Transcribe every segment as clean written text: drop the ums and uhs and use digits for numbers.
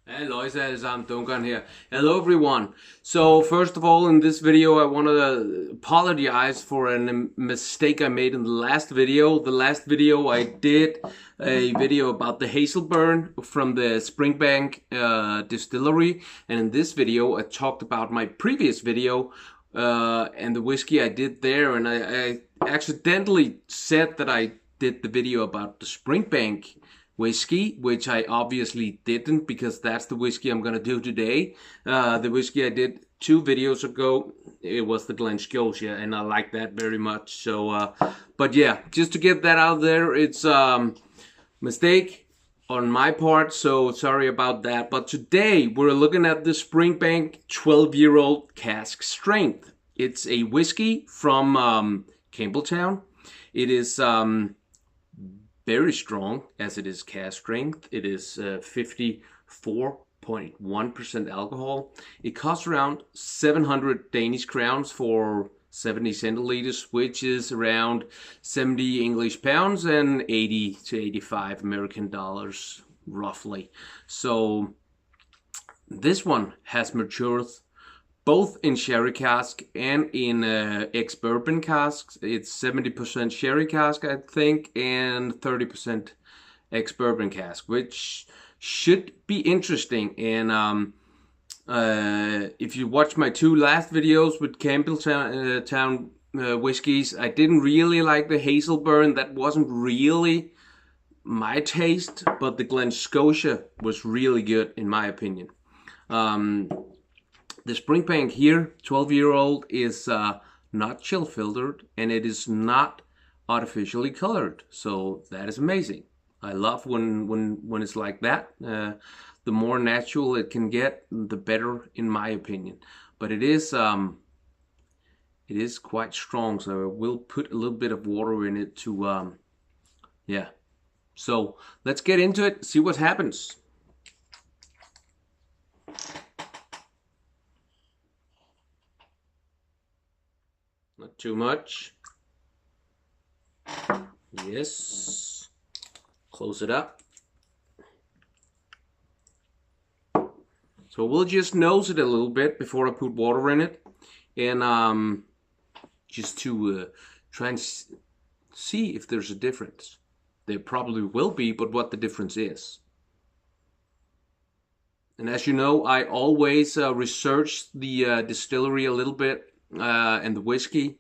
Hey Lois, I'm Duncan here. Hello everyone. So first of all, in this video I want to apologize for a mistake I made in the last video. The last video I did a video about the Hazelburn from the Springbank distillery, and in this video I talked about my previous video and the whiskey I did there, and I accidentally said that I did the video about the Springbank whiskey, which I obviously didn't, because that's the whiskey I'm gonna do today. The whiskey I did 2 videos ago, it was the Glen Scotia, and I like that very much. So, but yeah, just to get that out there, it's mistake on my part, so sorry about that. But today we're looking at the Springbank 12-year-old cask strength. It's a whiskey from Campletown. It is very strong, as it is cask strength. It is 54.1% alcohol. It costs around 700 Danish crowns for 70 centiliters, which is around 70 English pounds and 80 to 85 American dollars, roughly. So this one has matured both in sherry cask and in ex-bourbon casks. It's 70% sherry cask, I think, and 30% ex-bourbon cask, which should be interesting. And if you watch my 2 last videos with Campletown whiskeys, I didn't really like the Hazelburn. That wasn't really my taste, but the Glen Scotia was really good in my opinion. The Springbank here, 12-year-old, is not chill filtered, and it is not artificially colored. So that is amazing. I love when it's like that. The more natural it can get, the better, in my opinion. But it is quite strong, so I will put a little bit of water in it to yeah. So let's get into it, see what happens. Not too much. Yes. Close it up. So we'll just nose it a little bit before I put water in it, and just to try and see if there's a difference. There probably will be, but what the difference is. And as you know, I always research the distillery a little bit and the whiskey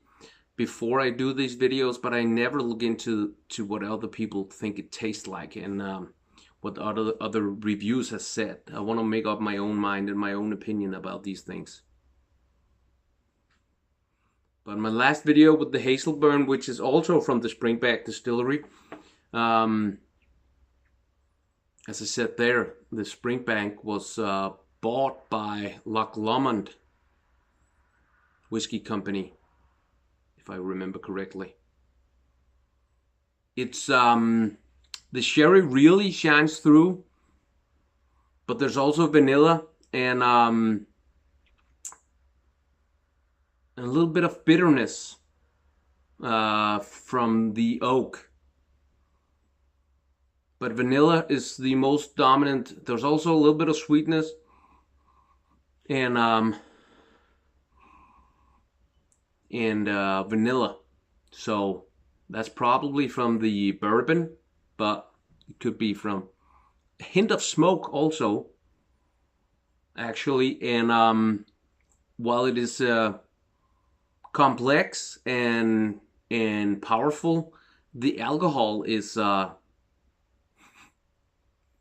before I do these videos, but I never look into what other people think it tastes like and what other reviews have said. I want to make up my own mind and my own opinion about these things. But my last video with the Hazelburn, which is also from the Springbank distillery, as I said there, the Springbank was bought by Loch Lomond Whiskey Company, if I remember correctly. It's the sherry really shines through, but there's also vanilla and a little bit of bitterness from the oak. But vanilla is the most dominant. There's also a little bit of sweetness and vanilla. So that's probably from the bourbon, but it could be from a hint of smoke also, actually. And while it is complex and powerful, the alcohol is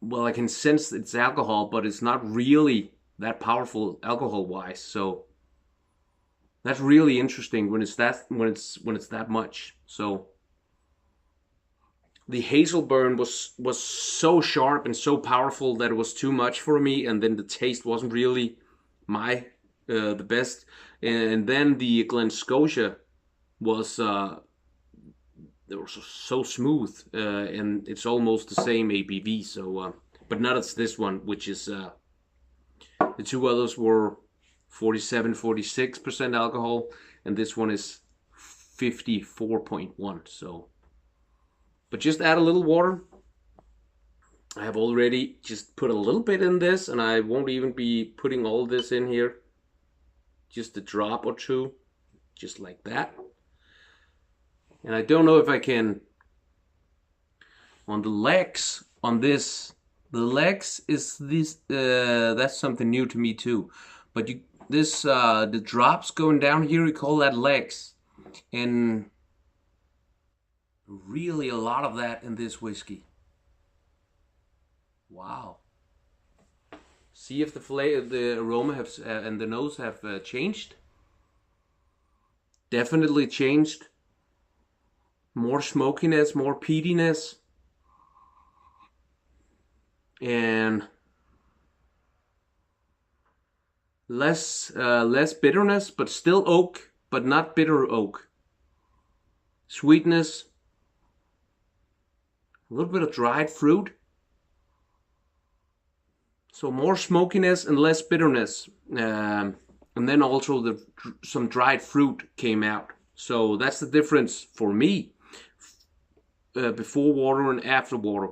well, I can sense it's alcohol, but it's not really that powerful alcohol-wise. So that's really interesting when it's that much. So the Hazelburn was so sharp and so powerful that it was too much for me, and then the taste wasn't really my the best. And then the Glen Scotia was they were so smooth, and it's almost the same ABV. So, but not as this one, which is the 2 others were 47-46% alcohol, and this one is 54.1. So, but just add a little water, I have already just put a little bit in this, and I won't even be putting all this in here. Just a drop or two, just like that. And I don't know if I can, on the legs, on this, the legs is this, that's something new to me too. But the drops going down here, we call that legs. And really a lot of that in this whiskey. Wow. See if the aroma have, and the nose have changed. Definitely changed. More smokiness, more peatiness. And less bitterness, but still oak, but not bitter oak. Sweetness. A little bit of dried fruit. So more smokiness and less bitterness. And then also some dried fruit came out. So that's the difference for me. Before water and after water.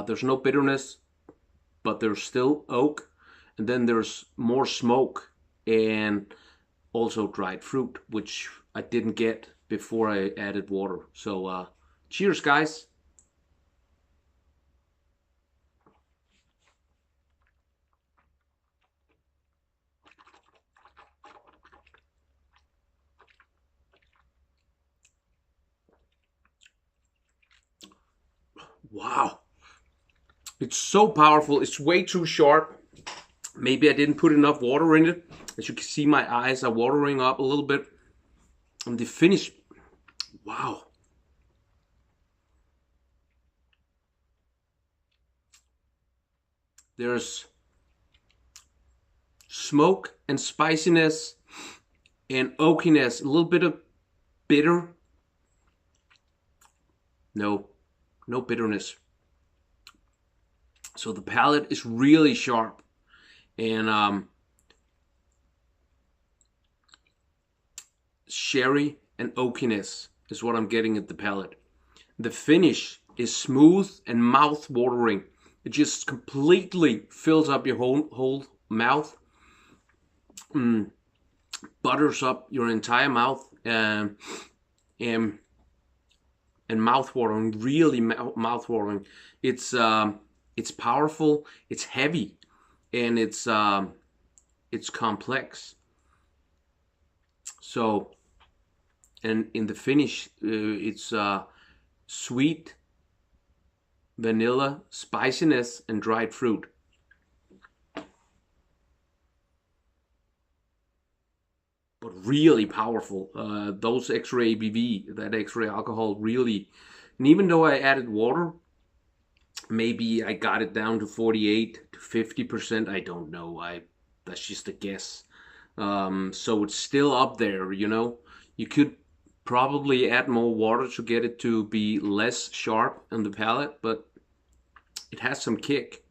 There's no bitterness, but there's still oak. And then there's more smoke and also dried fruit, which I didn't get before I added water. So cheers, guys. Wow. It's so powerful. It's way too sharp. Maybe I didn't put enough water in it. As you can see, my eyes are watering up a little bit. And the finish, wow. There's smoke and spiciness and oakiness, a little bit of bitter. No bitterness. So the palate is really sharp, and sherry and oakiness is what I'm getting at the palate. The finish is smooth and mouth-watering. It just completely fills up your whole mouth, butters up your entire mouth, and mouth-watering, really mouth-watering. It's powerful, it's heavy, and it's complex. So, and in the finish, it's sweet, vanilla, spiciness, and dried fruit. But really powerful. Those extra ABV, that extra alcohol, really. And even though I added water, maybe I got it down to 48 to 50%. I don't know. That's just a guess. So it's still up there, you know. You could probably add more water to get it to be less sharp on the palate, but it has some kick.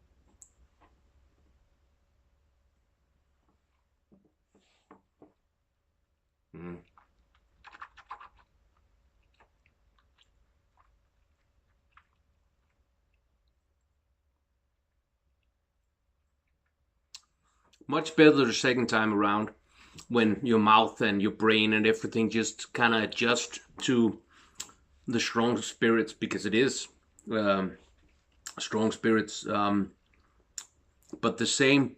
Much better the second time around, when your mouth and your brain and everything just kind of adjust to the strong spirits, because it is strong spirits, but the same,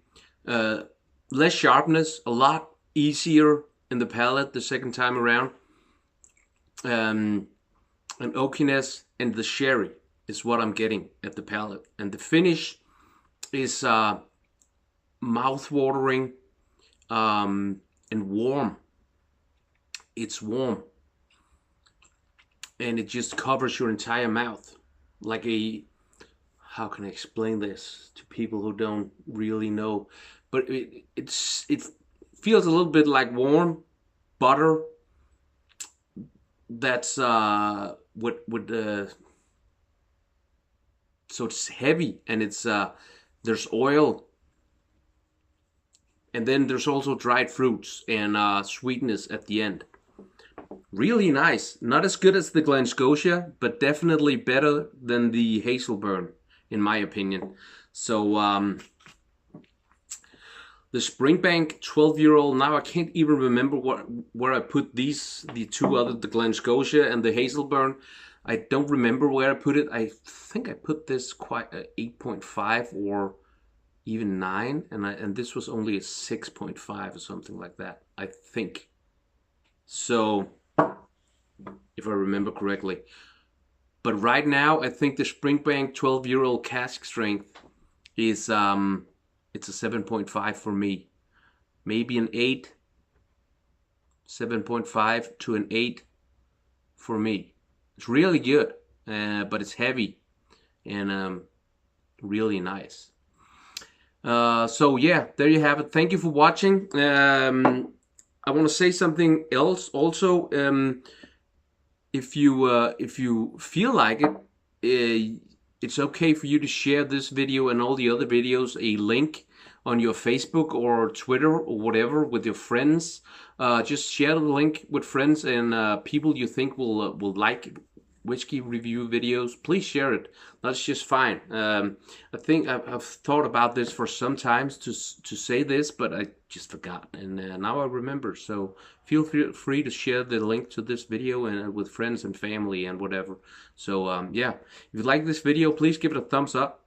less sharpness, a lot easier in the palate the second time around, and oakiness, and the sherry is what I'm getting at the palate, and the finish is mouth-watering, and warm. It's warm, and it just covers your entire mouth like a, how can I explain this to people who don't really know, but it feels a little bit like warm butter that's with so it's heavy, and it's there's oil, and then there's also dried fruits and sweetness at the end. Really nice. Not as good as the Glen Scotia, but definitely better than the Hazelburn. in my opinion. So the Springbank 12-year-old, now I can't even remember where I put these, the two other, the Glen Scotia and the Hazelburn. I don't remember where I put it. I think I put this quite 8.5 or even 9, and this was only a 6.5 or something like that, I think. So, if I remember correctly. But right now, I think the Springbank 12-year-old cask strength is it's a 7.5 for me. Maybe an 8. 7.5 to an 8 for me. It's really good, but it's heavy and really nice. So yeah, there you have it. Thank you for watching. I want to say something else also. If you feel like it, it's okay for you to share this video and all the other videos, a link on your Facebook or Twitter or whatever with your friends. Just share the link with friends and people you think will like whiskey review videos. Please share it. That's just fine. I think I've thought about this for some times to say this, but I just forgot, and now I remember. So feel free to share the link to this video and with friends and family and whatever. So yeah, if you like this video, please give it a thumbs up.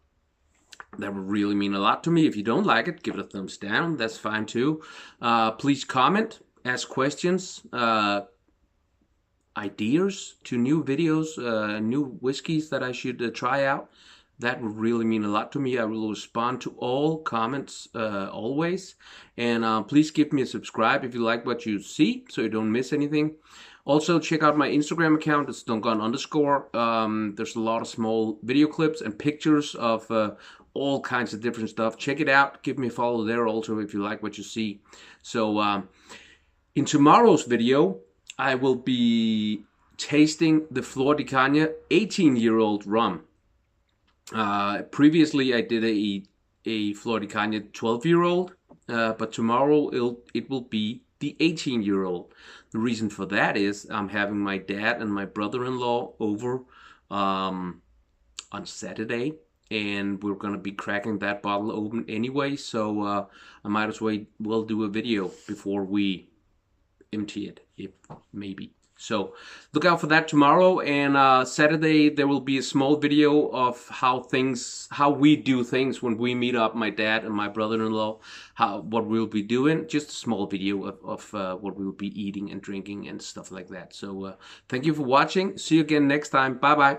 That would really mean a lot to me. If you don't like it, give it a thumbs down. That's fine too. Please comment, ask questions, ideas to new videos, new whiskeys that I should try out. That would really mean a lot to me. I will respond to all comments always. And please give me a subscribe if you like what you see, so you don't miss anything. Also, check out my Instagram account. It's _. There's a lot of small video clips and pictures of all kinds of different stuff. Check it out. Give me a follow there also if you like what you see. So in tomorrow's video, I will be tasting the Flor de Caña 18-year-old rum. Previously, I did a Flor de Caña 12-year-old, but tomorrow it will be the 18-year-old. The reason for that is I'm having my dad and my brother-in-law over on Saturday, and we're going to be cracking that bottle open anyway, so I might as well do a video before we empty it, if maybe. So look out for that tomorrow, and Saturday there will be a small video of how we do things when we meet up, my dad and my brother-in-law, what we'll be doing. Just a small video of what we'll be eating and drinking and stuff like that. So thank you for watching. See you again next time. Bye bye.